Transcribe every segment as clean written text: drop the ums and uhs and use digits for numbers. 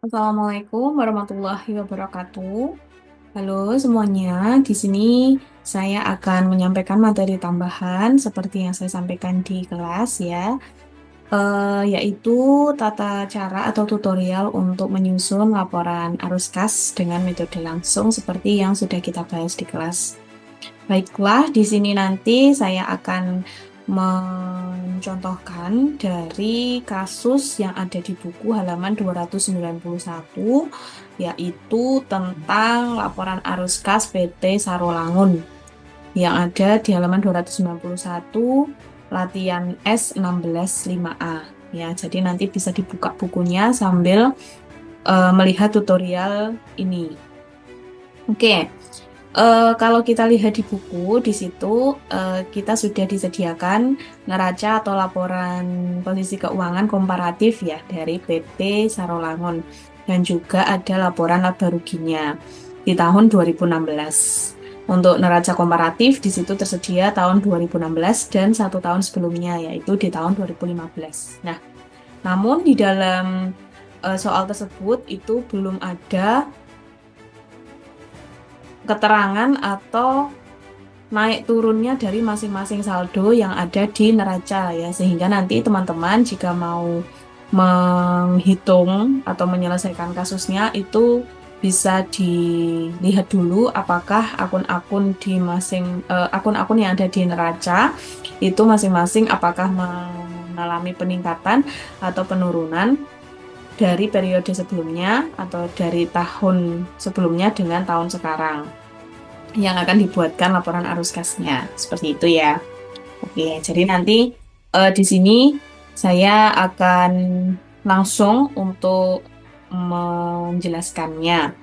Assalamualaikum warahmatullahi wabarakatuh. Halo semuanya, di sini saya akan menyampaikan materi tambahan seperti yang saya sampaikan di kelas ya, yaitu tata cara atau tutorial untuk menyusun laporan arus kas dengan metode langsung seperti yang sudah kita bahas di kelas. Baiklah, di sini nanti saya akan mencontohkan dari kasus yang ada di buku halaman 291, yaitu tentang laporan arus kas PT Sarolangun yang ada di halaman 291, latihan S16 5A. Ya, jadi nanti bisa dibuka bukunya sambil melihat tutorial ini. Oke. Kalau kita lihat di buku, di situ kita sudah disediakan neraca atau laporan posisi keuangan komparatif ya dari PT Sarolangun dan juga ada laporan laba ruginya di tahun 2016. Untuk neraca komparatif di situ tersedia tahun 2016 dan satu tahun sebelumnya yaitu di tahun 2015. Nah, namun di dalam soal tersebut itu belum ada keterangan atau naik turunnya dari masing-masing saldo yang ada di neraca ya, sehingga nanti teman-teman jika mau menghitung atau menyelesaikan kasusnya itu bisa dilihat dulu apakah akun-akun yang ada di neraca itu masing-masing apakah mengalami peningkatan atau penurunan dari periode sebelumnya atau dari tahun sebelumnya dengan tahun sekarang yang akan dibuatkan laporan arus kasnya. Seperti itu ya. Oke, jadi nanti di sini saya akan langsung untuk menjelaskannya.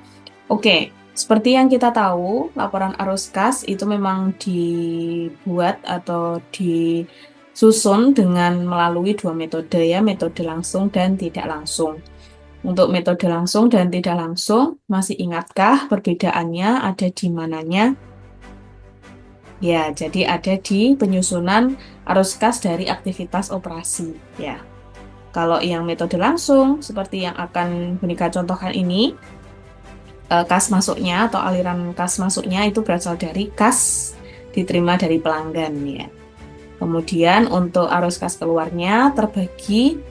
Oke, seperti yang kita tahu, laporan arus kas itu memang dibuat atau disusun dengan melalui dua metode ya, metode langsung dan tidak langsung. Untuk metode langsung dan tidak langsung, masih ingatkah perbedaannya ada di mananya? Ya, jadi ada di penyusunan arus kas dari aktivitas operasi. Ya, kalau yang metode langsung, seperti yang akan Bonika contohkan ini, kas masuknya atau aliran kas masuknya itu berasal dari kas diterima dari pelanggan ya. Kemudian untuk arus kas keluarnya terbagi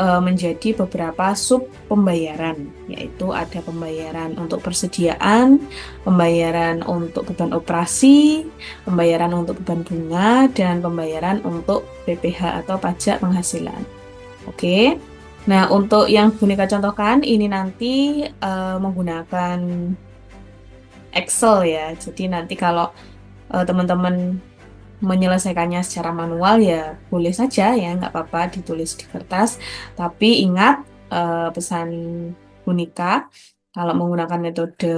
menjadi beberapa sub pembayaran, yaitu ada pembayaran untuk persediaan, pembayaran untuk beban operasi, pembayaran untuk beban bunga, dan pembayaran untuk PPh atau pajak penghasilan. Oke, nah untuk yang Bonika contohkan ini nanti menggunakan Excel ya, jadi nanti kalau teman-teman menyelesaikannya secara manual ya boleh saja ya, nggak apa-apa ditulis di kertas. Tapi ingat pesan Bonika, kalau menggunakan metode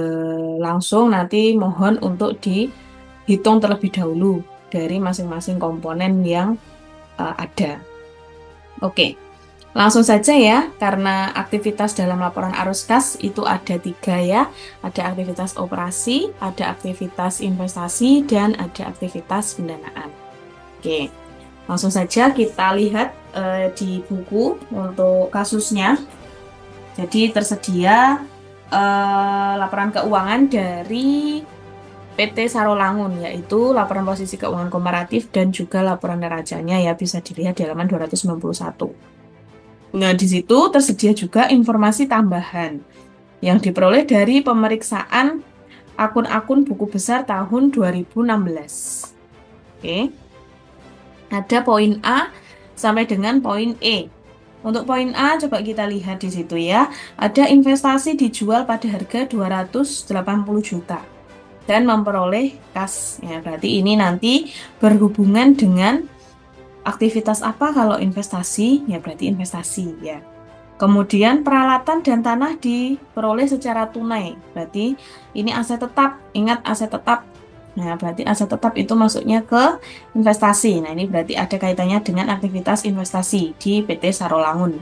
langsung nanti mohon untuk dihitung terlebih dahulu dari masing-masing komponen yang ada. Oke. Langsung saja ya, karena aktivitas dalam laporan arus kas itu ada tiga ya. Ada aktivitas operasi, ada aktivitas investasi, dan ada aktivitas pendanaan. Oke, langsung saja kita lihat di buku untuk kasusnya. Jadi tersedia laporan keuangan dari PT Sarolangun, yaitu laporan posisi keuangan komparatif dan juga laporan neracanya ya, bisa dilihat di halaman 291. Nah, di situ tersedia juga informasi tambahan yang diperoleh dari pemeriksaan akun-akun buku besar tahun 2016. Oke. Ada poin A sampai dengan poin E. Untuk poin A, coba kita lihat di situ ya. Ada investasi dijual pada harga 280 juta dan memperoleh kas. Ya, berarti ini nanti berhubungan dengan aktivitas apa kalau investasi? Ya berarti investasi ya. Kemudian peralatan dan tanah diperoleh secara tunai. Berarti ini aset tetap. Ingat aset tetap. Nah, berarti aset tetap itu masuknya ke investasi. Nah, ini berarti ada kaitannya dengan aktivitas investasi di PT Sarolangun.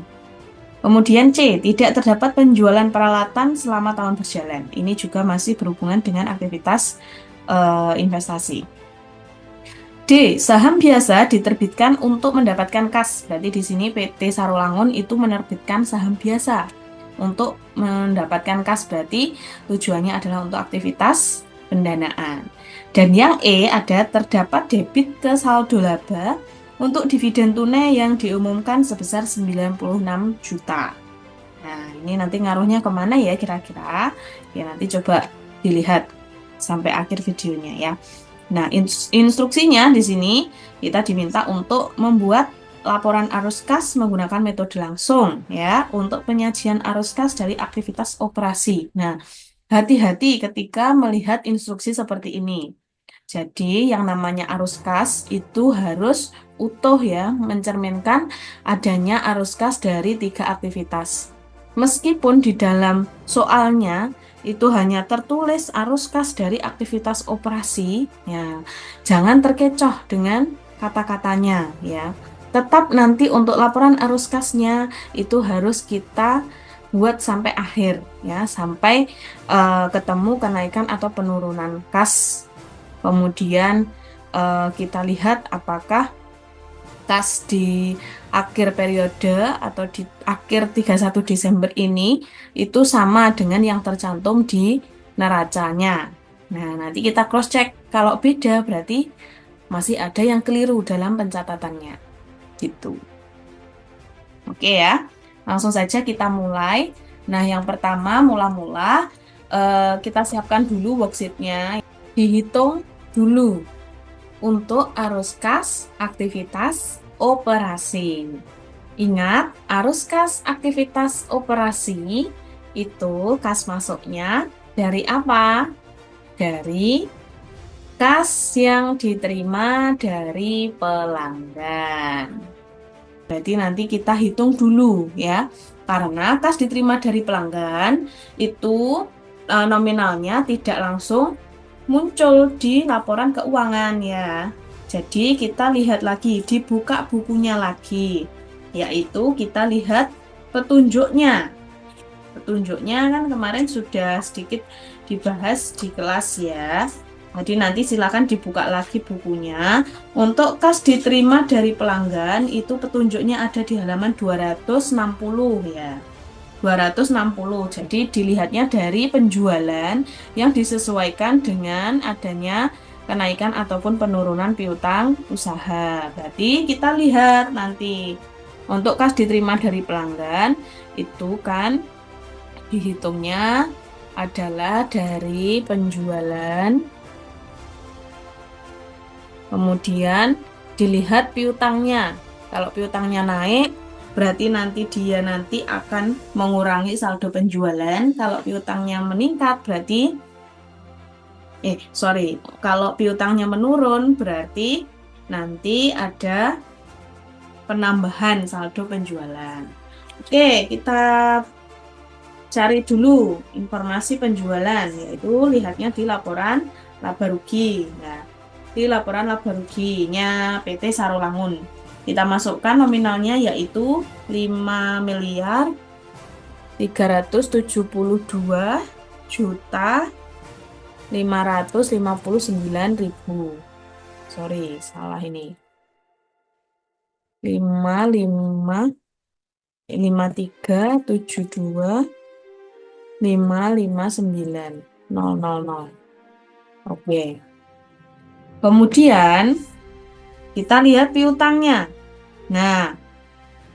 Kemudian C, tidak terdapat penjualan peralatan selama tahun berjalan. Ini juga masih berhubungan dengan aktivitas investasi. D. Saham biasa diterbitkan untuk mendapatkan kas. Berarti di sini PT Sarolangun itu menerbitkan saham biasa. untuk mendapatkan kas, berarti tujuannya adalah untuk aktivitas pendanaan. Dan yang E ada terdapat debit ke saldo laba untuk dividen tunai yang diumumkan sebesar 96 juta. Nah, ini nanti ngaruhnya kemana ya kira-kira? Ya, nanti coba dilihat sampai akhir videonya ya. Nah, instruksinya di sini kita diminta untuk membuat laporan arus kas menggunakan metode langsung ya untuk penyajian arus kas dari aktivitas operasi. Nah, hati-hati ketika melihat instruksi seperti ini. Jadi, yang namanya arus kas itu harus utuh ya, mencerminkan adanya arus kas dari 3 aktivitas. Meskipun di dalam soalnya itu hanya tertulis arus kas dari aktivitas operasi, ya, jangan terkecoh dengan kata-katanya ya. Tetap nanti untuk laporan arus kasnya itu harus kita buat sampai akhir ya, sampai ketemu kenaikan atau penurunan kas. Kemudian kita lihat apakah kas di akhir periode atau di akhir 31 Desember ini itu sama dengan yang tercantum di neracanya. Nah, nanti kita cross check. Kalau beda berarti masih ada yang keliru dalam pencatatannya. Gitu. Oke ya. Langsung saja kita mulai. Nah, yang pertama mula-mula kita siapkan dulu worksheet-nya. Dihitung dulu untuk arus kas aktivitas operasi. Ingat, arus kas aktivitas operasi itu kas masuknya dari apa? Dari kas yang diterima dari pelanggan. Berarti nanti kita hitung dulu ya. Karena kas diterima dari pelanggan itu nominalnya tidak langsung muncul di laporan keuangan ya. Jadi kita lihat lagi, dibuka bukunya lagi, yaitu kita lihat petunjuknya. Petunjuknya kan kemarin sudah sedikit dibahas di kelas ya. Jadi nanti silakan dibuka lagi bukunya. Untuk kas diterima dari pelanggan itu petunjuknya ada di halaman 260 ya. 260. Jadi dilihatnya dari penjualan yang disesuaikan dengan adanya kenaikan ataupun penurunan piutang usaha. Berarti kita lihat nanti untuk kas diterima dari pelanggan itu kan dihitungnya adalah dari penjualan. Kemudian dilihat piutangnya. Kalau piutangnya naik, berarti nanti dia akan mengurangi saldo penjualan. Kalau piutangnya meningkat, berarti kalau piutangnya menurun, berarti nanti ada penambahan saldo penjualan. Oke, kita cari dulu informasi penjualan, yaitu lihatnya di laporan laba rugi. Nah, di laporan laba ruginya PT Sarolangun. Kita masukkan nominalnya yaitu 5.372.559.000. Sorry, salah ini. 5372.559.000. Oke. Kemudian kita lihat piutangnya. Nah,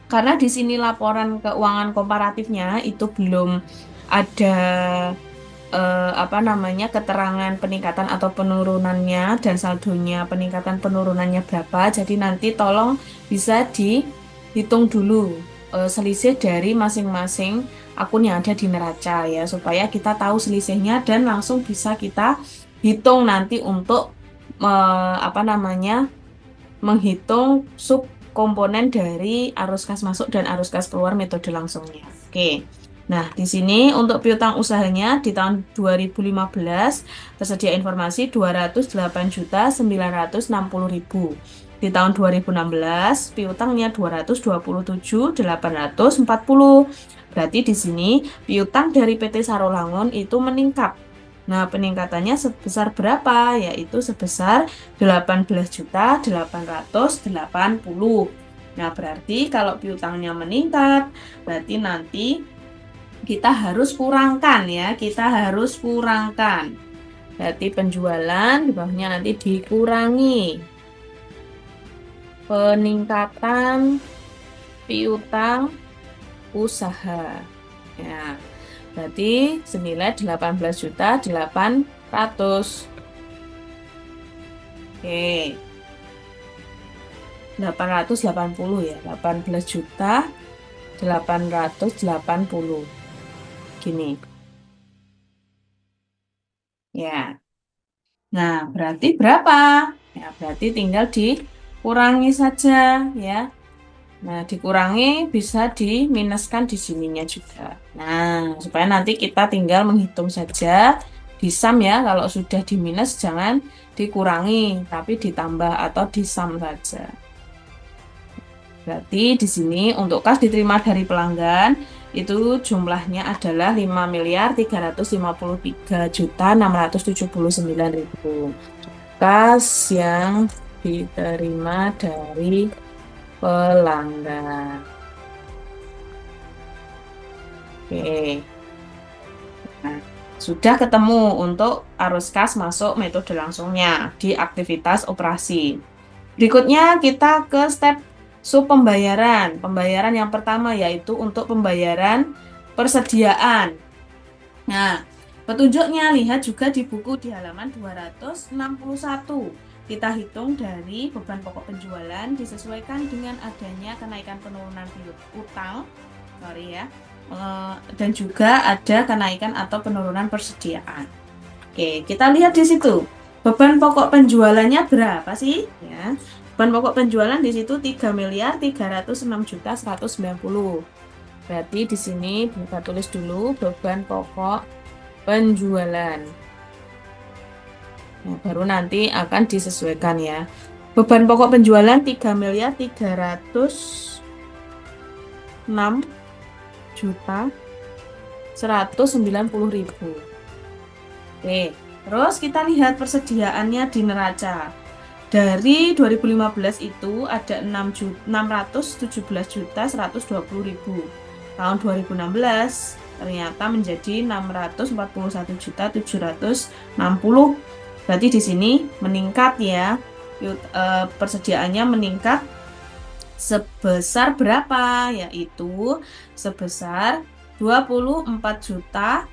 karena di sini laporan keuangan komparatifnya itu belum ada keterangan peningkatan atau penurunannya dan saldonya peningkatan penurunannya berapa. Jadi nanti tolong bisa dihitung dulu selisih dari masing-masing akun yang ada di neraca ya, supaya kita tahu selisihnya dan langsung bisa kita hitung nanti untuk menghitung sub komponen dari arus kas masuk dan arus kas keluar metode langsungnya. Oke. Nah, di sini untuk piutang usahanya di tahun 2015 tersedia informasi 208.960.000. Di tahun 2016 piutangnya 227.840. Berarti di sini piutang dari PT Sarolangun itu meningkat. Nah, peningkatannya sebesar berapa? Yaitu sebesar 18.880. Nah, berarti kalau piutangnya meningkat, berarti nanti kita harus kurangkan ya, kita harus kurangkan. Berarti penjualan di bawahnya nanti dikurangi peningkatan piutang usaha. Ya, berarti senilai 18.800.000. Oke. 880 ya, 18.880 gini. Ya. Nah, berarti berapa? Ya, berarti tinggal dikurangi saja ya. Nah, dikurangi bisa diminuskan di sininya juga. Nah, supaya nanti kita tinggal menghitung saja di sum ya. Kalau sudah diminus jangan dikurangi, tapi ditambah atau disum saja. Berarti di sini untuk kas diterima dari pelanggan itu jumlahnya adalah 5.353.679.000. Kas yang diterima dari pelanggan. Oke. Nah, sudah ketemu untuk arus kas masuk metode langsungnya di aktivitas operasi. Berikutnya kita ke step sub pembayaran. Pembayaran yang pertama yaitu untuk pembayaran persediaan. Nah, petunjuknya lihat juga di buku di halaman 261. Kita hitung dari beban pokok penjualan disesuaikan dengan adanya kenaikan penurunan utang, sorry ya, dan juga ada kenaikan atau penurunan persediaan. Oke, kita lihat di situ. Beban pokok penjualannya berapa sih? Ya, beban pokok penjualan di situ 3.306.190. Berarti di sini kita tulis dulu beban pokok penjualan. Nah, baru nanti akan disesuaikan ya. Beban pokok penjualan 3.306.190.000. Oke, terus kita lihat persediaannya di neraca. Dari 2015 itu ada 617.120.000. Tahun 2016 ternyata menjadi 641.760. Berarti di sini meningkat ya. Persediaannya meningkat sebesar berapa? Yaitu sebesar 24.640.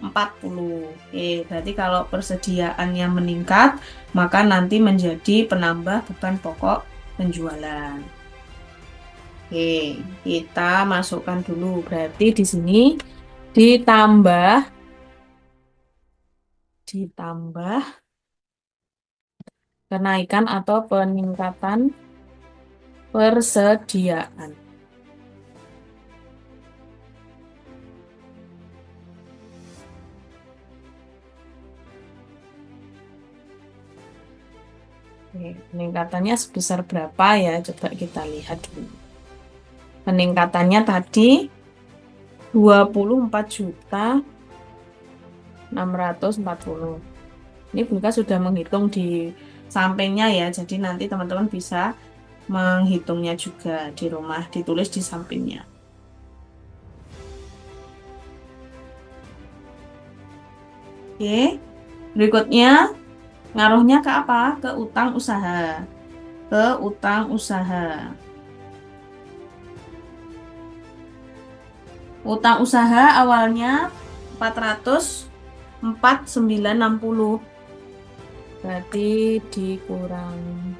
Oke, berarti kalau persediaannya meningkat, maka nanti menjadi penambah beban pokok penjualan. Oke, kita masukkan dulu. Berarti di sini ditambah kenaikan atau peningkatan persediaan. Oke, peningkatannya sebesar berapa ya? Coba kita lihat dulu. Peningkatannya tadi 24.640. Ini Bunga sudah menghitung di sampingnya ya. Jadi nanti teman-teman bisa menghitungnya juga di rumah, ditulis di sampingnya. Oke. Berikutnya ngaruhnya ke apa? Ke utang usaha. Ke utang usaha. Utang usaha awalnya 404.960. Berarti dikurangi.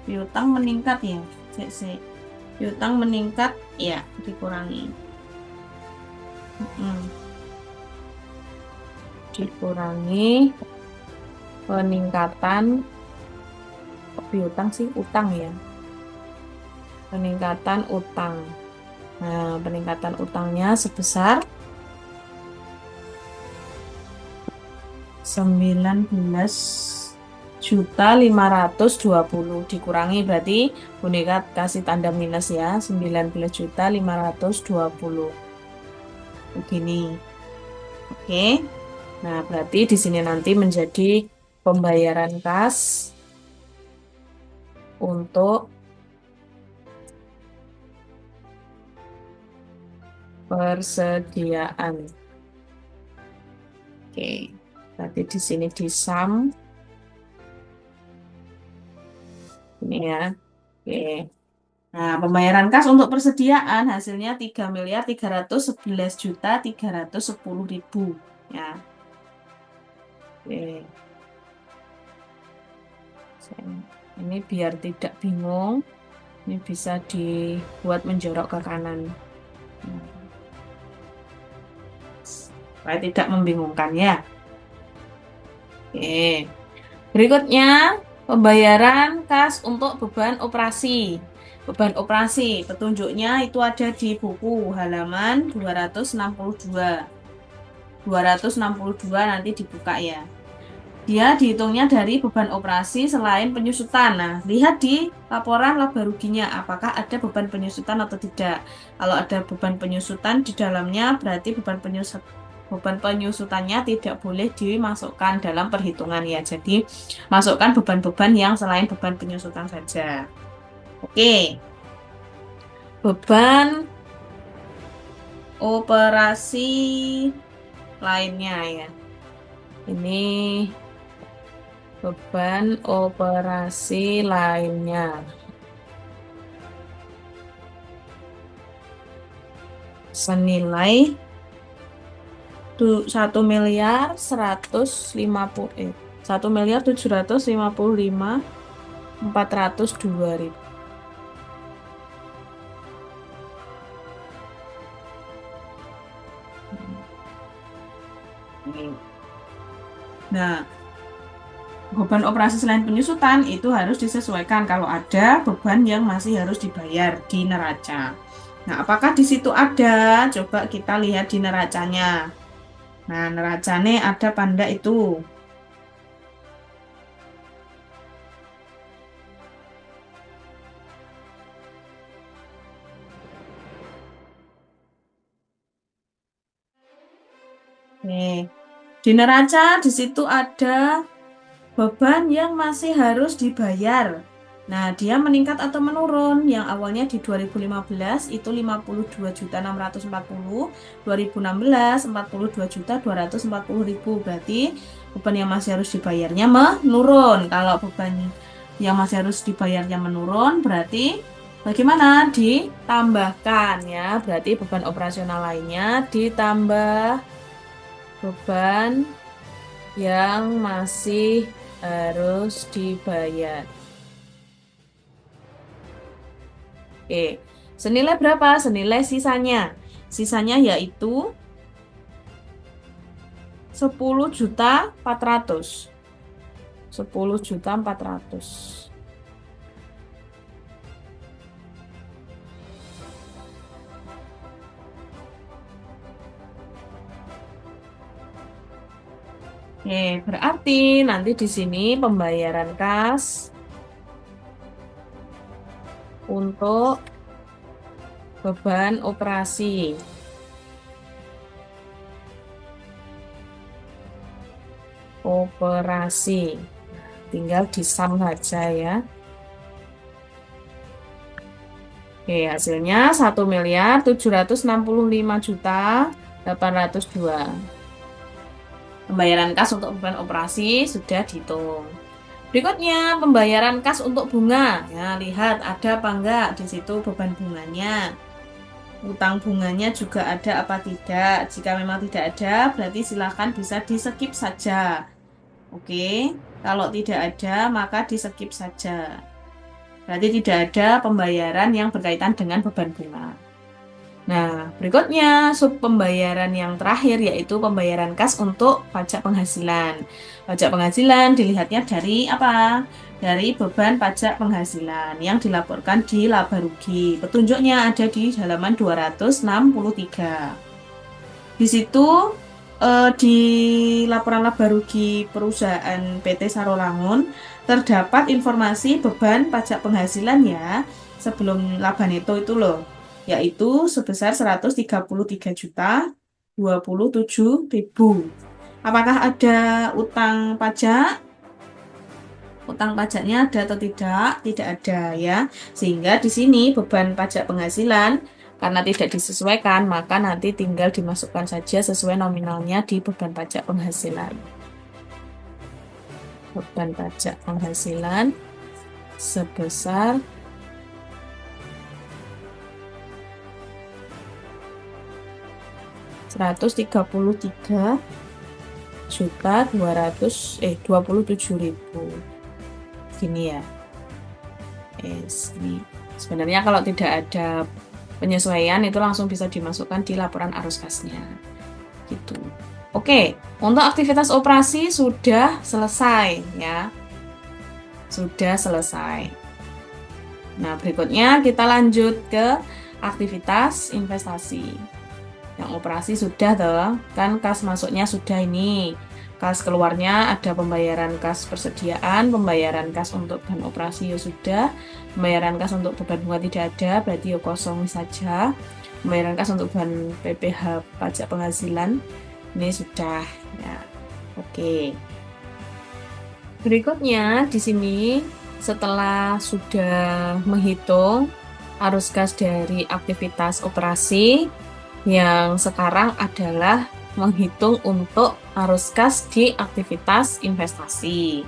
Piutang meningkat ya. Piutang meningkat ya, dikurangi. Dikurangi peningkatan piutang sih utang ya. Peningkatan utang. Nah, peningkatan utangnya sebesar 19.520 dikurangi, berarti Boneka kasih tanda minus ya, 19.520 begini. Oke, nah berarti di sini nanti menjadi pembayaran kas untuk persediaan. Oke, berarti di sini di sum ini ya. Oke. Nah, pembayaran kas untuk persediaan hasilnya 3.311.310.000 ya. Oke. Ini biar tidak bingung, ini bisa dibuat menjorok ke kanan. Supaya tidak membingungkan ya. Oke. Berikutnya, pembayaran kas untuk beban operasi. Beban operasi, petunjuknya itu ada di buku halaman 262. 262 nanti dibuka ya. Dia dihitungnya dari beban operasi selain penyusutan. Nah, lihat di laporan laba ruginya apakah ada beban penyusutan atau tidak. Kalau ada beban penyusutan di dalamnya, berarti beban penyusutannya tidak boleh dimasukkan dalam perhitungan ya. Jadi, masukkan beban-beban yang selain beban penyusutan saja. Oke. Beban operasi lainnya ya. Ini beban operasi lainnya. Senilai 1.755.402.000. Nah, beban operasi selain penyusutan itu harus disesuaikan kalau ada beban yang masih harus dibayar di neraca. Nah, apakah di situ ada? Coba kita lihat di neracanya. Nah, neracanya ada pada itu. Nih, di neraca di situ ada beban yang masih harus dibayar. Nah, dia meningkat atau menurun. Yang awalnya di 2015 itu 52.640, 2016 42.240.000. Berarti beban yang masih harus dibayarnya menurun. Kalau beban yang masih harus dibayarnya menurun, berarti bagaimana? Ditambahkan ya. Berarti beban operasional lainnya ditambah beban yang masih harus dibayar. Oke, senilai berapa? Senilai sisanya. Sisanya yaitu 10.400.000. 10.400.000. Oke, berarti nanti di sini pembayaran kas untuk beban operasi. Tinggal disam saja ya. Oke, hasilnya 1.765.802. Pembayaran kas untuk beban operasi sudah dihitung. Berikutnya pembayaran kas untuk bunga. Ya, lihat ada apa enggak di situ beban bunganya. Utang bunganya juga ada apa tidak. Jika memang tidak ada, berarti silakan bisa di-skip saja. Oke, kalau tidak ada, maka di-skip saja. Berarti tidak ada pembayaran yang berkaitan dengan beban bunga. Nah, berikutnya sub pembayaran yang terakhir yaitu pembayaran kas untuk pajak penghasilan. Pajak penghasilan dilihatnya dari apa? Dari beban pajak penghasilan yang dilaporkan di laba rugi. Petunjuknya ada di halaman 263. Di situ di laporan laba rugi perusahaan PT Sarolangun terdapat informasi beban pajak penghasilan ya sebelum laba neto itu loh, yaitu sebesar 133.027.000. Apakah ada utang pajak? Utang pajaknya ada atau tidak? Tidak ada ya. Sehingga di sini beban pajak penghasilan Karena tidak disesuaikan, maka nanti tinggal dimasukkan saja sesuai nominalnya di beban pajak penghasilan. Beban pajak penghasilan sebesar Rp133.227.000. Gini ya. Sebenarnya kalau tidak ada penyesuaian itu langsung bisa dimasukkan di laporan arus kasnya. Gitu. Oke, untuk aktivitas operasi sudah selesai ya. Sudah selesai. Nah, berikutnya kita lanjut ke aktivitas investasi. Yang operasi sudah toh, kan kas masuknya sudah ini. Kas keluarnya ada pembayaran kas persediaan, pembayaran kas untuk bahan operasi ya sudah, pembayaran kas untuk beban bunga tidak ada, berarti ya kosong saja. Pembayaran kas untuk bahan PPh pajak penghasilan ini sudah ya. Oke. Berikutnya di sini setelah sudah menghitung arus kas dari aktivitas operasi, yang sekarang adalah menghitung untuk arus kas di aktivitas investasi.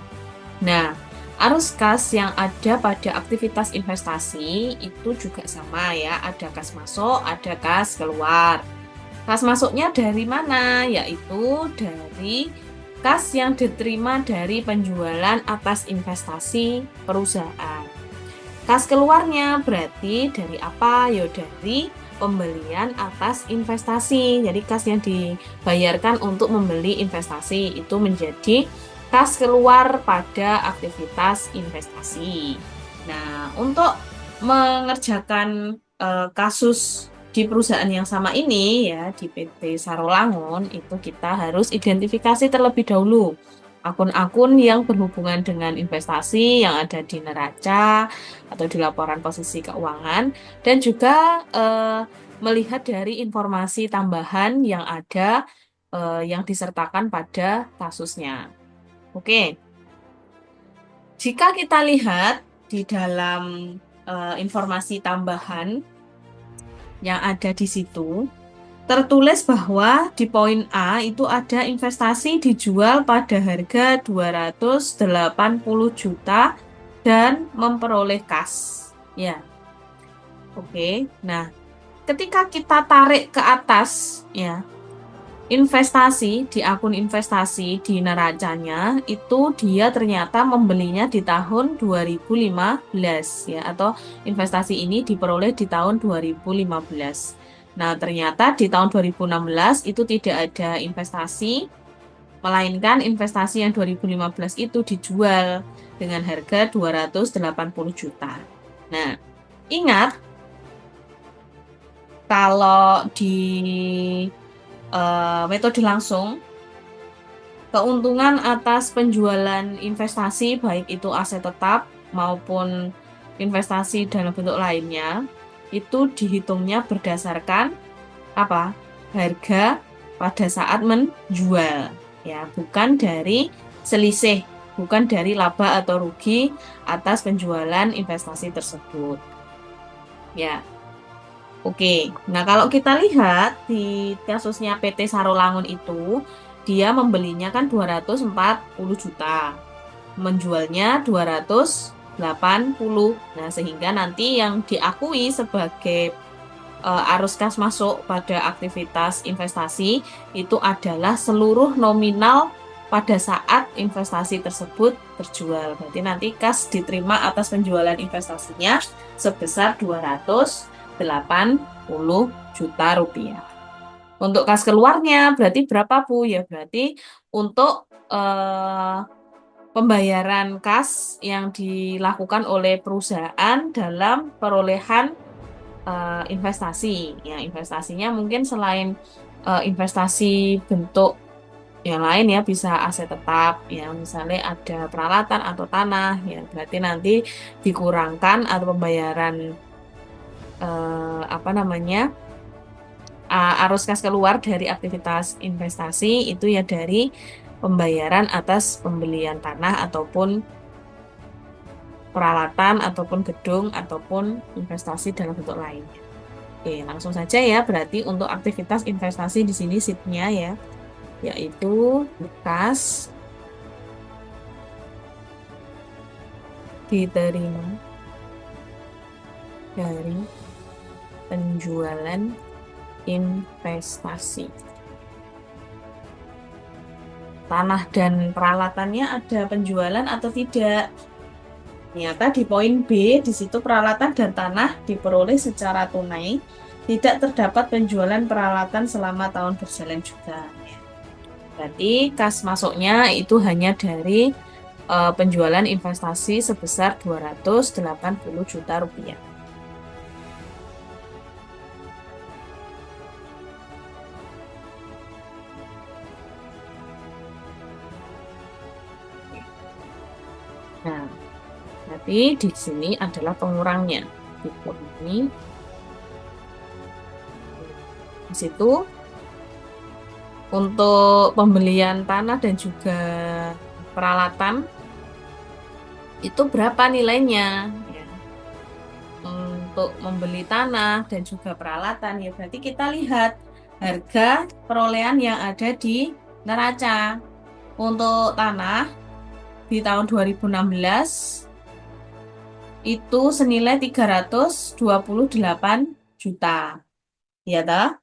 Nah, arus kas yang ada pada aktivitas investasi itu juga sama ya, ada kas masuk, ada kas keluar. Kas masuknya dari mana? Yaitu dari kas yang diterima dari penjualan atas investasi perusahaan. Kas keluarnya berarti dari apa? Ya dari pembelian atas investasi. Jadi kas yang dibayarkan untuk membeli investasi itu menjadi kas keluar pada aktivitas investasi. Nah, untuk mengerjakan kasus di perusahaan yang sama ini ya, di PT Sarolangun, itu kita harus identifikasi terlebih dahulu akun-akun yang berhubungan dengan investasi yang ada di neraca atau di laporan posisi keuangan, dan juga melihat dari informasi tambahan yang ada yang disertakan pada kasusnya. Oke, jika kita lihat di dalam informasi tambahan yang ada di situ, tertulis bahwa di poin A itu ada investasi dijual pada harga 280 juta dan memperoleh kas. Ya. Oke. Nah, ketika kita tarik ke atas ya, investasi di akun investasi di neracanya itu dia ternyata membelinya di tahun 2015 ya, atau investasi ini diperoleh di tahun 2015. Nah, ternyata di tahun 2016 itu tidak ada investasi, melainkan investasi yang 2015 itu dijual dengan harga 280 juta. Nah, ingat kalau di metode langsung, keuntungan atas penjualan investasi baik itu aset tetap maupun investasi dalam bentuk lainnya itu dihitungnya berdasarkan apa? Harga pada saat menjual ya, bukan dari selisih, bukan dari laba atau rugi atas penjualan investasi tersebut. Ya. Oke, nah kalau kita lihat di kasusnya PT Sarolangun itu, dia membelinya kan 240 juta, menjualnya 280. Nah, sehingga nanti yang diakui sebagai arus kas masuk pada aktivitas investasi itu adalah seluruh nominal pada saat investasi tersebut terjual. Berarti nanti kas diterima atas penjualan investasinya sebesar 280 juta rupiah. Untuk kas keluarnya berarti berapa Bu? Ya berarti untuk pembayaran kas yang dilakukan oleh perusahaan dalam perolehan investasi. Ya, investasinya mungkin selain investasi bentuk yang lain ya, bisa aset tetap ya, misalnya ada peralatan atau tanah ya, berarti nanti dikurangkan atau pembayaran arus kas keluar dari aktivitas investasi itu ya dari pembayaran atas pembelian tanah ataupun peralatan ataupun gedung ataupun investasi dalam bentuk lainnya. Oke, langsung saja ya. Berarti untuk aktivitas investasi di sini sheet-nya ya, yaitu kas diterima dari penjualan investasi. Tanah dan peralatannya ada penjualan atau tidak? Ternyata di poin B, di situ peralatan dan tanah diperoleh secara tunai, tidak terdapat penjualan peralatan selama tahun berjalan juga. Berarti kas masuknya itu hanya dari penjualan investasi sebesar 280 juta rupiah. Nah, berarti di sini adalah pengurangnya. Dikurangi. Di situ untuk pembelian tanah dan juga peralatan itu berapa nilainya? Ya. Untuk membeli tanah dan juga peralatan ya berarti kita lihat harga perolehan yang ada di neraca. Untuk tanah di tahun 2016 itu senilai 328 juta. Ya toh?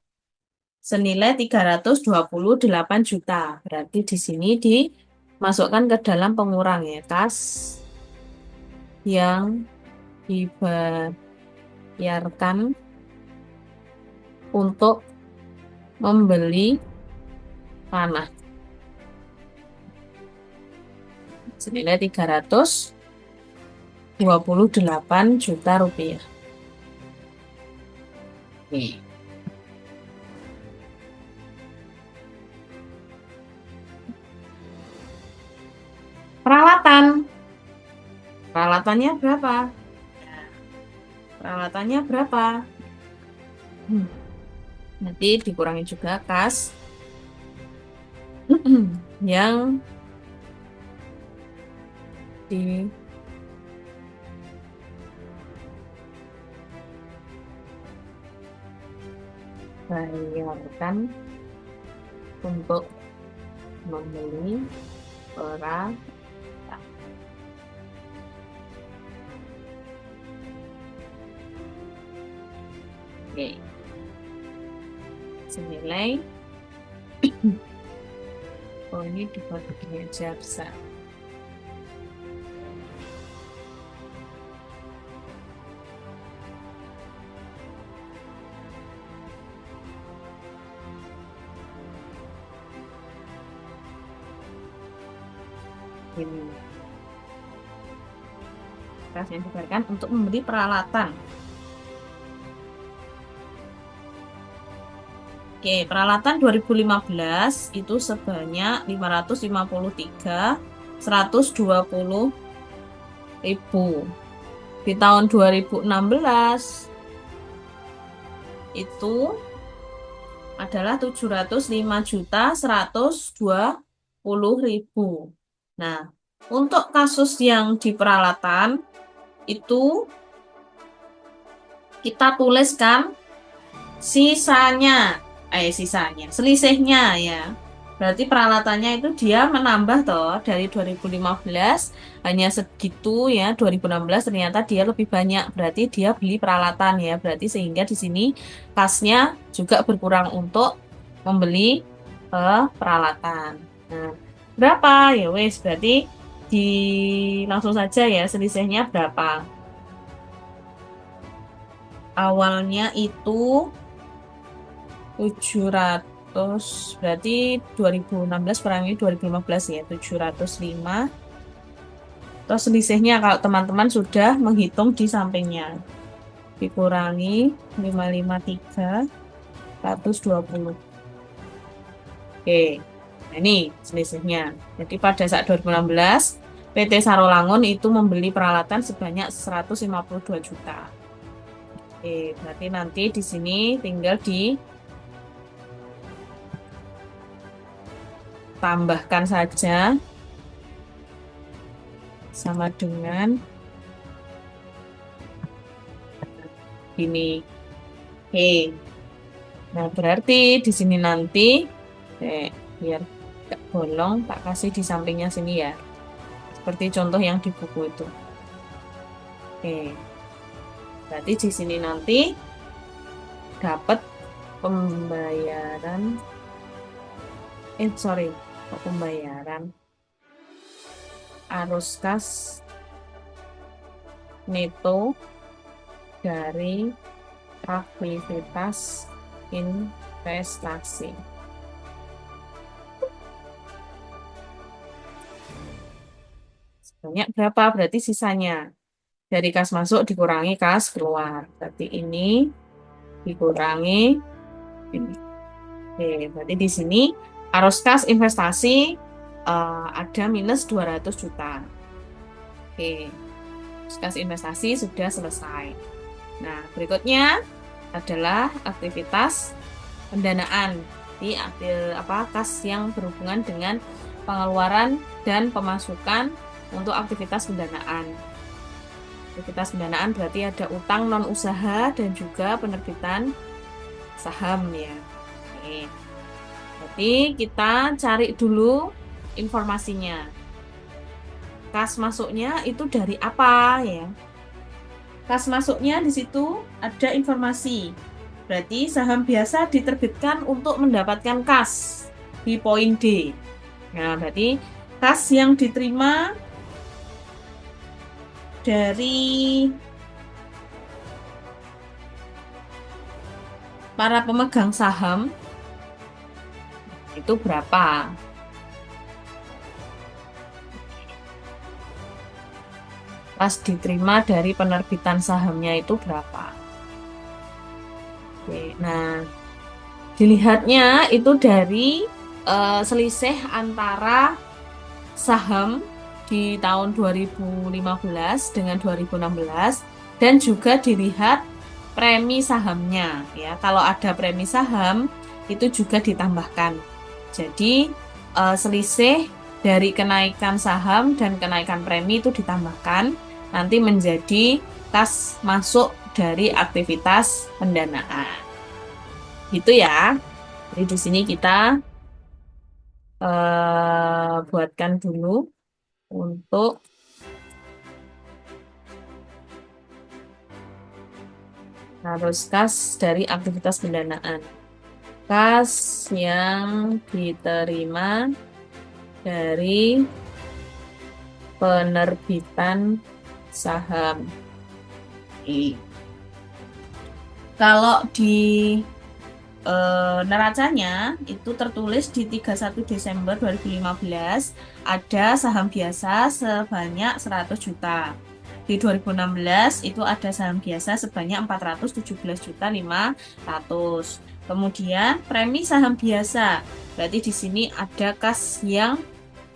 Senilai 328 juta. Berarti di sini dimasukkan ke dalam pengurang ya, kas yang dibayarkan untuk membeli tanah. Senilai 328 juta rupiah. Oke. Peralatan. Peralatannya berapa? Peralatannya berapa? Nanti dikurangi juga kas yang dibayarkan untuk membeli peralatan. Oke. Senilai ini dibuat begini aja bisa. Ini kas yang dibayarkan untuk membeli peralatan. Oke, peralatan 2015 itu sebanyak 553.120.000. Di tahun 2016 itu adalah 705.120.000. Nah, untuk kasus yang di peralatan itu kita tuliskan selisihnya ya. Berarti peralatannya itu dia menambah toh dari 2015 hanya segitu ya, 2016 ternyata dia lebih banyak. Berarti dia beli peralatan ya. Berarti sehingga di sini kasnya juga berkurang untuk membeli peralatan. Nah, berapa? Ya wes berarti langsung saja ya selisihnya berapa. Awalnya itu 700, berarti 2016 kurangi 2015 ya, 705. Terus selisihnya kalau teman-teman sudah menghitung di sampingnya. Dikurangi 553, 120. Oke, nah ini selisihnya. Jadi pada saat 2016, PT Sarolangun itu membeli peralatan sebanyak 152 juta. Oke, berarti nanti di sini tinggal ditambahkan saja sama dengan ini. Oke. Nah, berarti di sini nanti, biar gak bolong, tak kasih di sampingnya sini ya. Seperti contoh yang di buku itu. Oke. Berarti di sini nanti dapat pembayaran, sorry, kok pembayaran arus kas neto dari aktivitas investasi. Banyak berapa? Berarti sisanya. Dari kas masuk dikurangi kas keluar. Berarti ini dikurangi ini. Oke, berarti di sini arus kas investasi ada minus 200 juta. Oke, arus kas investasi sudah selesai. Nah, berikutnya adalah aktivitas pendanaan. Di kas yang berhubungan dengan pengeluaran dan pemasukan untuk aktivitas pendanaan. Aktivitas pendanaan berarti ada utang non usaha dan juga penerbitan saham ya. Oke. Berarti kita cari dulu informasinya. Kas masuknya itu dari apa ya? Kas masuknya di situ ada informasi. Berarti saham biasa diterbitkan untuk mendapatkan kas di poin D. Nah, berarti kas yang diterima dari para pemegang saham itu berapa? Kas diterima dari penerbitan sahamnya itu berapa? Oke, nah dilihatnya itu dari selisih antara saham di tahun 2015 dengan 2016 dan juga dilihat premi sahamnya ya. Kalau ada premi saham itu juga ditambahkan. Jadi selisih dari kenaikan saham dan kenaikan premi itu ditambahkan nanti menjadi kas masuk dari aktivitas pendanaan. Gitu ya. Jadi di sini kita buatkan dulu untuk arus kas dari aktivitas pendanaan. Kas yang diterima dari penerbitan saham. Kalau di neracanya itu tertulis di 31 Desember 2015 ada saham biasa sebanyak 100 juta. Di 2016 itu ada saham biasa sebanyak 417.500. Kemudian premi saham biasa. Berarti di sini ada kas yang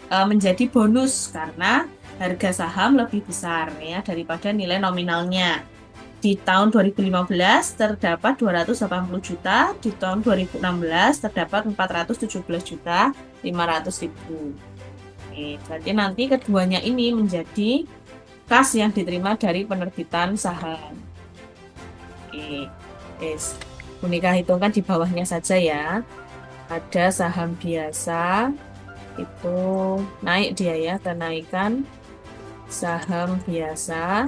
menjadi bonus karena harga saham lebih besar ya daripada nilai nominalnya. Di tahun 2015 terdapat 280 juta, di tahun 2016 terdapat 417.500.000. Oke, berarti nanti keduanya ini menjadi kas yang diterima dari penerbitan saham. Oke, guys. Bunika hitungkan di bawahnya saja ya. Ada saham biasa, itu naik dia ya, kenaikan saham biasa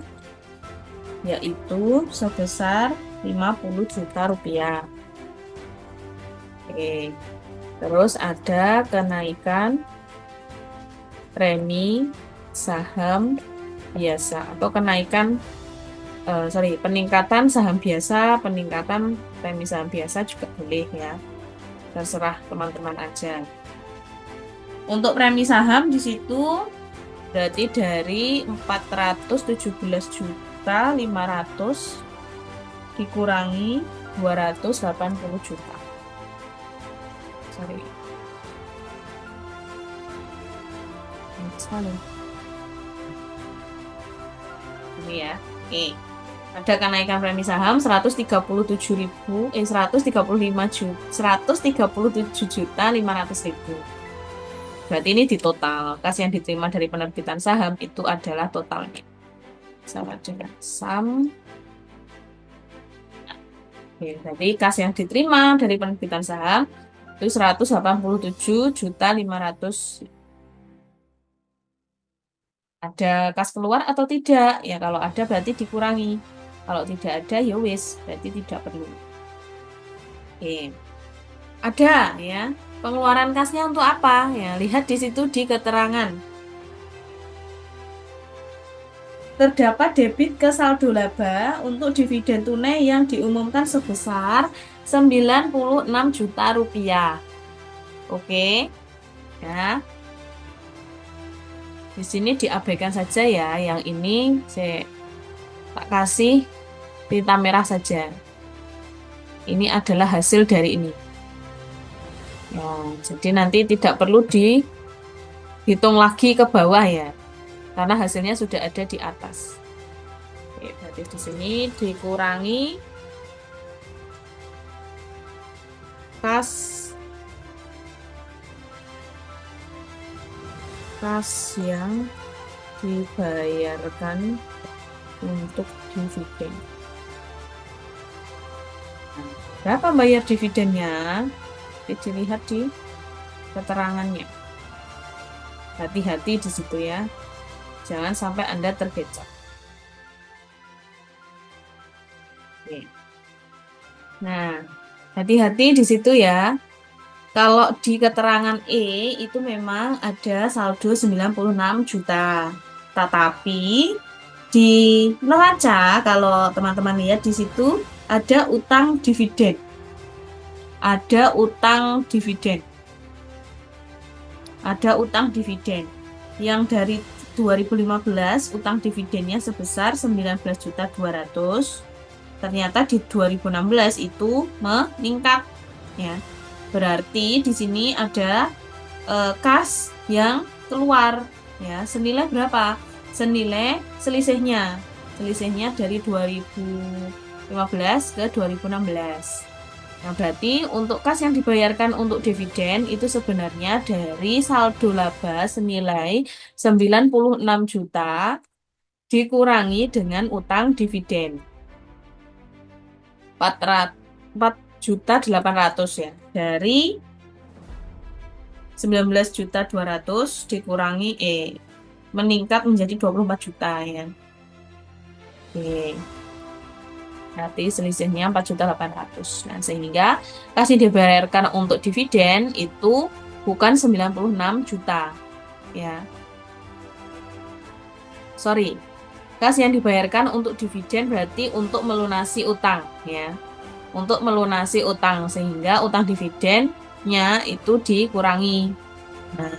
yaitu sebesar 50 juta rupiah. Oke. Terus ada kenaikan premi saham biasa atau kenaikan peningkatan saham biasa, peningkatan premi saham biasa juga boleh ya. Terserah teman-teman aja. Untuk premi saham di situ berarti dari 417.500 dikurangi 280 juta. Sorry. Ini ya. Oke. Ada kenaikan premi saham 137.500.000. Berarti ini di total. Kas yang diterima dari penerbitan saham itu adalah totalnya. Sama dengan sum Oke, jadi kas yang diterima dari penerbitan saham itu 187.500. Ada kas keluar atau tidak? Ya kalau ada berarti dikurangi. Kalau tidak ada ya wis, berarti tidak perlu. Oke. Ada ya. Pengeluaran kasnya untuk apa? Ya, lihat di situ di keterangan. Terdapat debit ke saldo laba untuk dividen tunai yang diumumkan sebesar 96 juta rupiah. Oke. Ya. Di sini diabaikan saja ya. Yang ini saya tak kasih tinta merah saja. Ini adalah hasil dari ini. Ya, jadi nanti tidak perlu dihitung lagi ke bawah ya, karena hasilnya sudah ada di atas. Oke, berarti di sini dikurangi kas yang dibayarkan untuk dividen. Nah, berapa bayar dividennya? Dilihat di keterangannya. Hati-hati di situ ya. Jangan sampai Anda terkecoh. Oke. Nah, hati-hati di situ ya. Kalau di keterangan E itu memang ada saldo 96 juta. Tetapi di neraca kalau teman-teman lihat di situ ada utang dividen. Ada utang dividen. Ada utang dividen yang dari 2015 utang dividennya sebesar 19.200.000. Ternyata di 2016 itu meningkat ya. Berarti di sini ada kas yang keluar ya. Senilai berapa? Senilai selisihnya. Selisihnya dari 2015 ke 2016. Nah, berarti untuk kas yang dibayarkan untuk dividen itu sebenarnya dari saldo laba senilai 96 juta dikurangi dengan utang dividen 4.800.000 ya. Dari 19.200.000 dikurangi meningkat menjadi 24 juta ya. Oke. Berarti selisihnya 4.800.000. Nah, sehingga kas yang dibayarkan untuk dividen itu bukan 96 juta. Ya. Sorry. Kas yang dibayarkan untuk dividen berarti untuk melunasi utang, ya. Untuk melunasi utang sehingga utang dividennya itu dikurangi. Nah,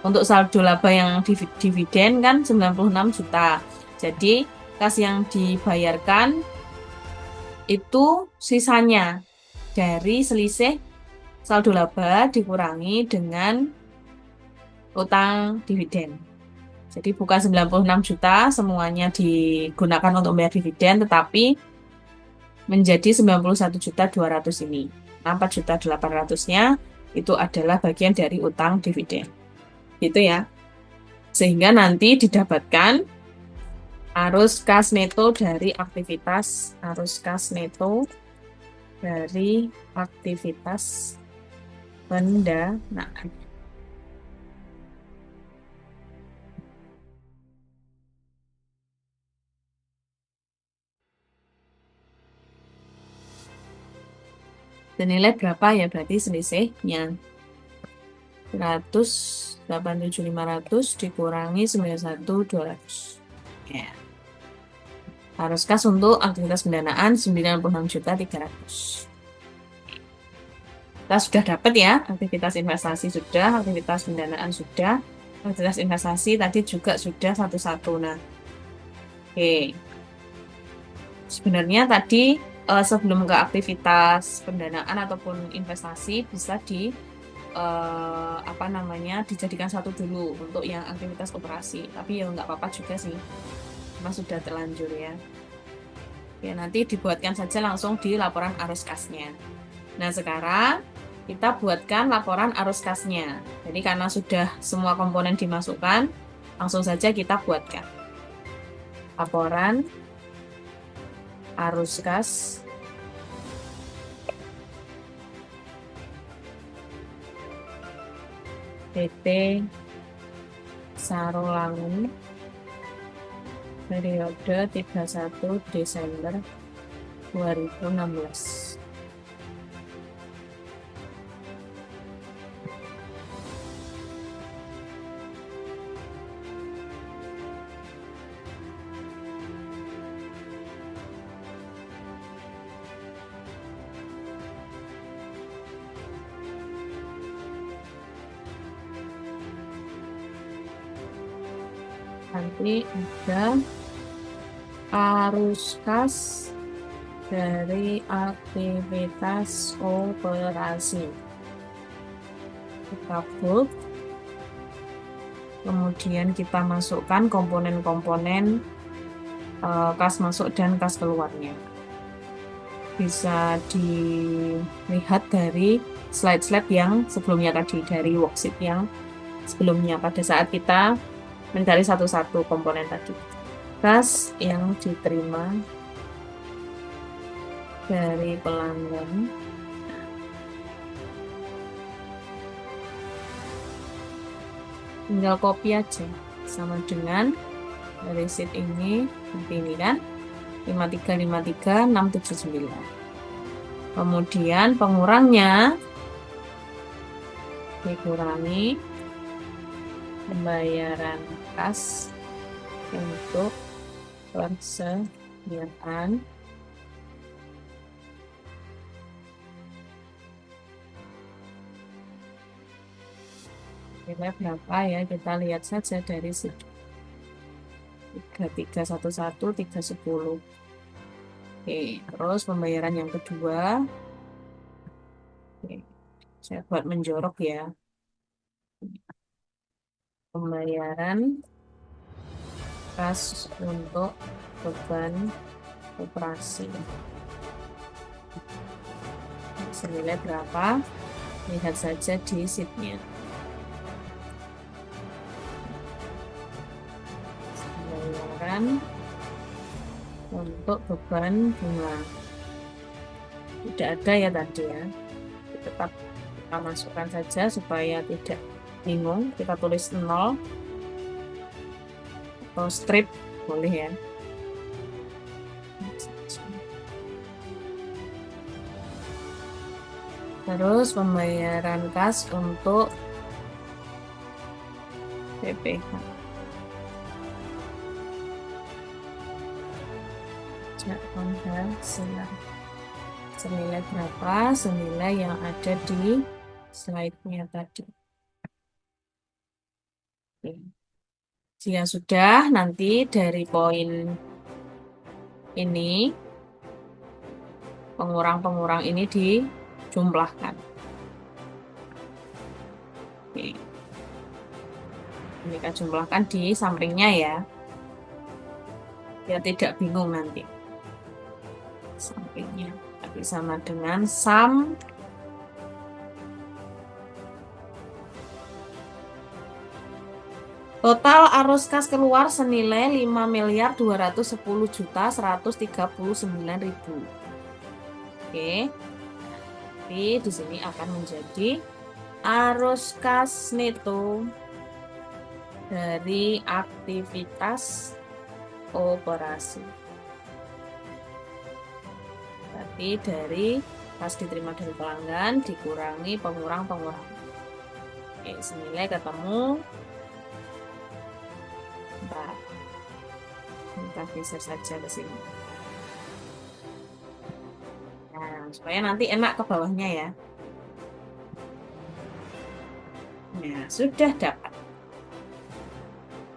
untuk saldo laba yang dividen kan 96 juta. Jadi, kas yang dibayarkan itu sisanya dari selisih saldo laba dikurangi dengan utang dividen. Jadi bukan 96 juta semuanya digunakan untuk membayar dividen, tetapi menjadi 91.200.000 ini. 4.800.000-nya itu adalah bagian dari utang dividen. Gitu ya. Sehingga nanti didapatkan arus kas neto dari aktivitas pendanaan. Senilai berapa ya berarti selisihnya 187.500 dikurangi 91.200 ya. Arus kas untuk aktivitas pendanaan 96.300. Kita sudah dapat ya, aktivitas investasi sudah, aktivitas pendanaan sudah, aktivitas investasi tadi juga sudah satu-satu. Nah, oke. Sebenarnya tadi sebelum ke aktivitas pendanaan ataupun investasi bisa dijadikan satu dulu untuk yang aktivitas operasi. Tapi ya nggak apa-apa juga sih, karena sudah terlanjur ya. Ya nanti dibuatkan saja langsung di laporan arus kasnya. Nah sekarang kita buatkan laporan arus kasnya. Jadi karena sudah semua komponen dimasukkan, langsung saja kita buatkan laporan arus kas PT Sarolangun periode 31 Desember 2016. Nanti ada arus kas dari aktivitas operasi. Kita buat, kemudian kita masukkan komponen-komponen kas masuk dan kas keluarnya. Bisa dilihat dari slide-slide yang sebelumnya tadi, dari worksheet yang sebelumnya pada saat kita mencari satu-satu komponen tadi. Kas yang diterima dari pelanggan tinggal copy aja, sama dengan dari sheet ini, nanti ini kan 5353 679. Kemudian pengurangnya dikurangi pembayaran kas untuk persediaan nilai berapa ya, kita lihat saja dari situ 3311 310. Oke, terus pembayaran yang kedua, oke, saya buat menjorok ya, pembayaran kas untuk beban operasi senilai berapa, lihat saja di sheetnya. Pembayaran untuk beban bunga tidak ada ya tadi ya, tetap kita masukkan saja supaya tidak bingung. Kita tulis 0 atau strip boleh ya. Terus pembayaran kas untuk PPh penghasilan senilai berapa, senilai yang ada di slide-nya tadi. Oke. Jika sudah, nanti dari poin ini pengurang-pengurang ini dijumlahkan. Oke. Ini kita jumlahkan di sampingnya ya, biar tidak bingung nanti. Sampingnya tapi sama dengan sum total arus kas keluar senilai 5.210.139.000. Oke. Jadi di sini akan menjadi arus kas neto dari aktivitas operasi. Berarti dari kas diterima dari pelanggan dikurangi pengurang-pengurang. Oke, senilai ketemu. Bentar. Kita geser saja ke sini. Nah, supaya nanti enak ke bawahnya ya. Nah, sudah dapat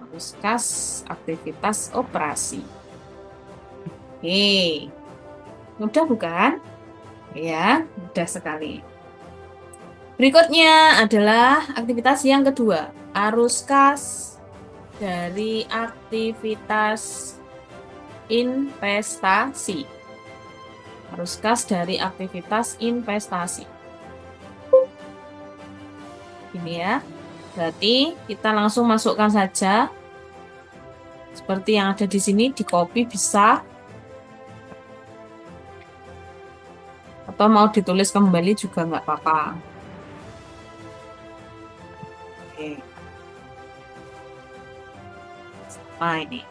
arus kas aktivitas operasi. Oke, mudah bukan? Ya, mudah sekali. Berikutnya adalah aktivitas yang kedua, arus kas dari aktivitas investasi. Arus kas dari aktivitas investasi. Ini ya. Berarti kita langsung masukkan saja. Seperti yang ada di sini, di copy bisa. Atau mau ditulis kembali juga nggak apa-apa. Nah, ini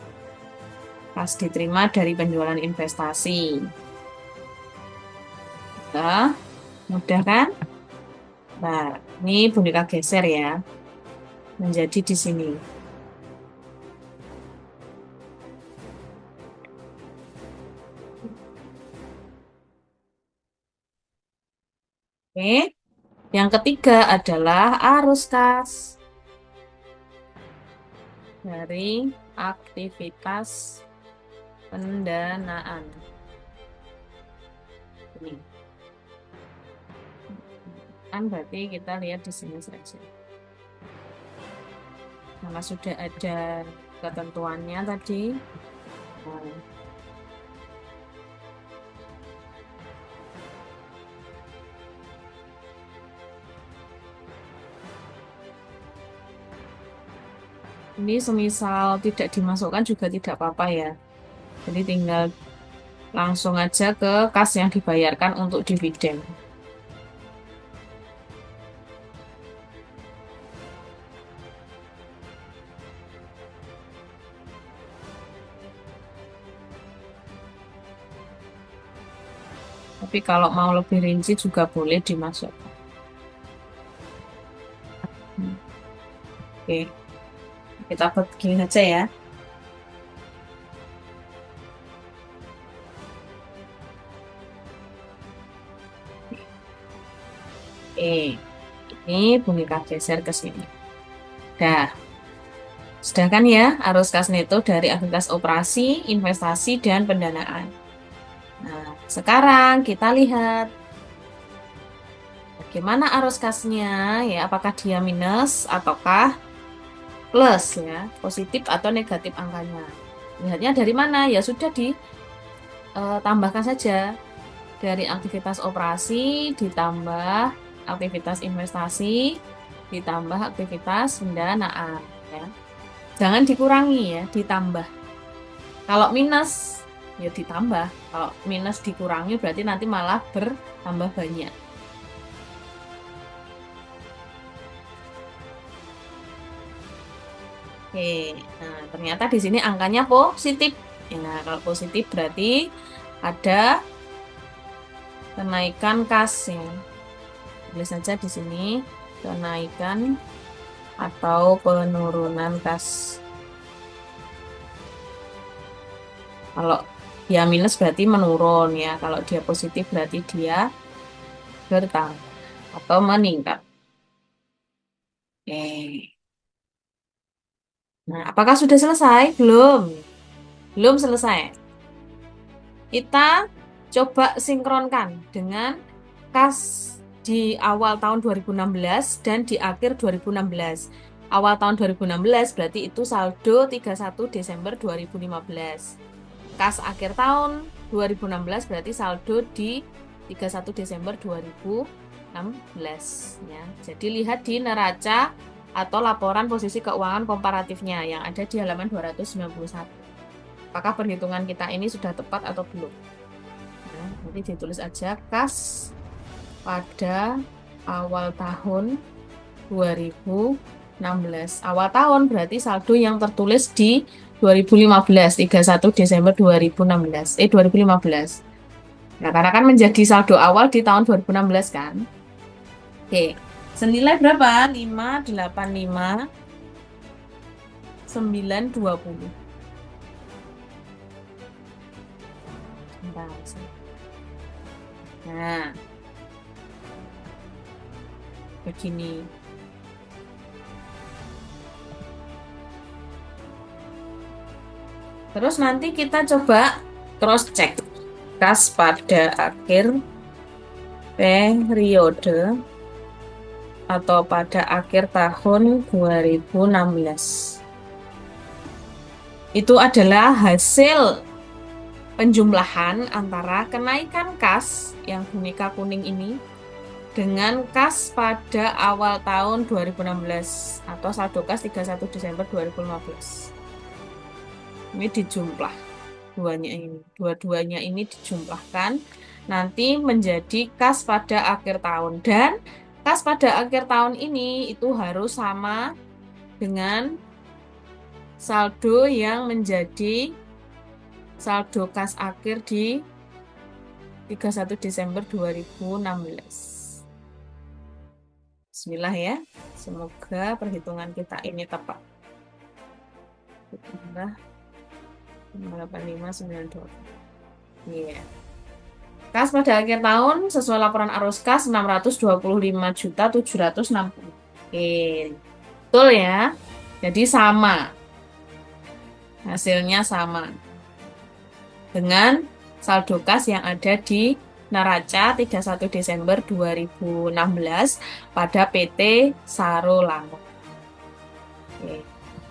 kas diterima dari penjualan investasi. Nah, mudah kan? Nah, ini boneka geser ya, menjadi di sini. Oke, yang ketiga adalah arus kas dari aktivitas pendanaan. Ini kan berarti kita lihat di sini saja. Karena sudah ada ketentuannya tadi. Nah, ini semisal tidak dimasukkan juga tidak apa-apa ya. Jadi tinggal langsung aja ke kas yang dibayarkan untuk dividen. Tapi kalau mau lebih rinci juga boleh dimasukkan. Oke, kita buat begini saja ya. Ini boneka geser ke sini. Dah. Sudah kan ya, arus kas neto dari aktivitas operasi, investasi, dan pendanaan. Nah, sekarang kita lihat bagaimana arus kasnya, ya, apakah dia minus ataukah plus ya, positif atau negatif angkanya. Lihatnya dari mana? Ya sudah ditambahkan saja dari aktivitas operasi ditambah aktivitas investasi ditambah aktivitas pendanaan ya. Jangan dikurangi ya, ditambah. Kalau minus ya ditambah. Kalau minus dikurangi berarti nanti malah bertambah banyak. Oke, nah ternyata di sini angkanya positif. Nah, kalau positif berarti ada kenaikan kas ya. Tulis saja di sini kenaikan atau penurunan kas. Kalau dia minus berarti menurun ya. Kalau dia positif berarti dia bertambah atau meningkat. Oke. Nah, apakah sudah selesai? Belum. Belum selesai. Kita coba sinkronkan dengan kas di awal tahun 2016 dan di akhir 2016. Awal tahun 2016 berarti itu saldo 31 Desember 2015. Kas akhir tahun 2016 berarti saldo di 31 Desember 2016 ya. Jadi lihat di neraca atau laporan posisi keuangan komparatifnya yang ada di halaman 291. Apakah perhitungan kita ini sudah tepat atau belum? Nah, nanti ditulis aja kas pada awal tahun 2016. Awal tahun berarti saldo yang tertulis di 2015, 31 Desember 2015. Nah, karena kan menjadi saldo awal di tahun 2016 kan. Oke, senilai berapa? 585 920. Nah, begini. Terus nanti kita coba cross check kas pada akhir periode atau pada akhir tahun 2016. Itu adalah hasil penjumlahan antara kenaikan kas yang boneka kuning ini dengan kas pada awal tahun 2016 atau saldo kas 31 Desember 2015. Ini dijumlah dua-duanya ini dijumlahkan nanti menjadi kas pada akhir tahun dan Kas pada akhir tahun ini itu harus sama dengan saldo yang menjadi saldo kas akhir di 31 Desember 2016. Bismillah ya. Semoga perhitungan kita ini tepat. Tambah 8592. Iya. Kas pada akhir tahun sesuai laporan arus kas 625.760. Oke. Betul ya. Jadi sama. Hasilnya sama dengan saldo kas yang ada di neraca 31 Desember 2016 pada PT Sarolango. Oke.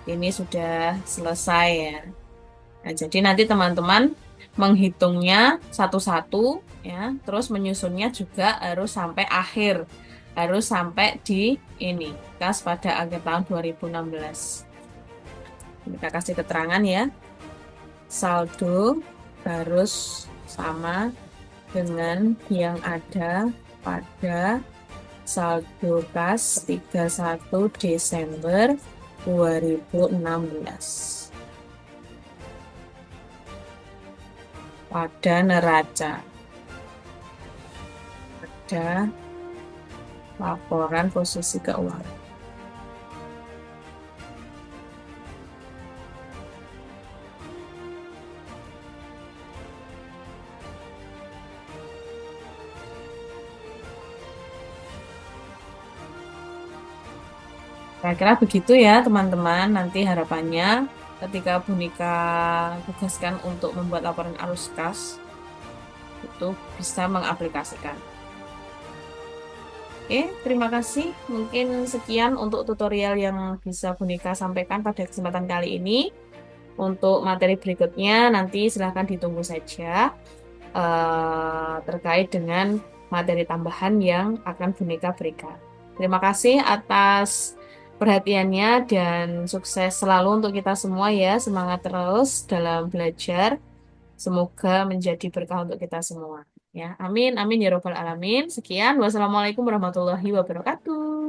Ini sudah selesai ya. Nah, jadi nanti teman-teman menghitungnya satu-satu ya, terus menyusunnya juga harus sampai akhir. Harus sampai di ini, kas pada akhir tahun 2016. Kita kasih keterangan ya. Saldo harus sama dengan yang ada pada saldo kas 31 Desember 2016. Pada neraca. Pada laporan posisi keuangan. Kira-kira begitu ya teman-teman. Nanti harapannya ketika Bu Nika tugaskan untuk membuat laporan arus kas, itu bisa mengaplikasikan. Oke, terima kasih. Mungkin sekian untuk tutorial yang bisa Bu Nika sampaikan pada kesempatan kali ini. Untuk materi berikutnya nanti silahkan ditunggu saja terkait dengan materi tambahan yang akan Bu Nika berikan. Terima kasih atas perhatiannya dan sukses selalu untuk kita semua ya. Semangat terus dalam belajar. Semoga menjadi berkah untuk kita semua. Ya, amin, amin ya robbal alamin. Sekian, wassalamualaikum warahmatullahi wabarakatuh.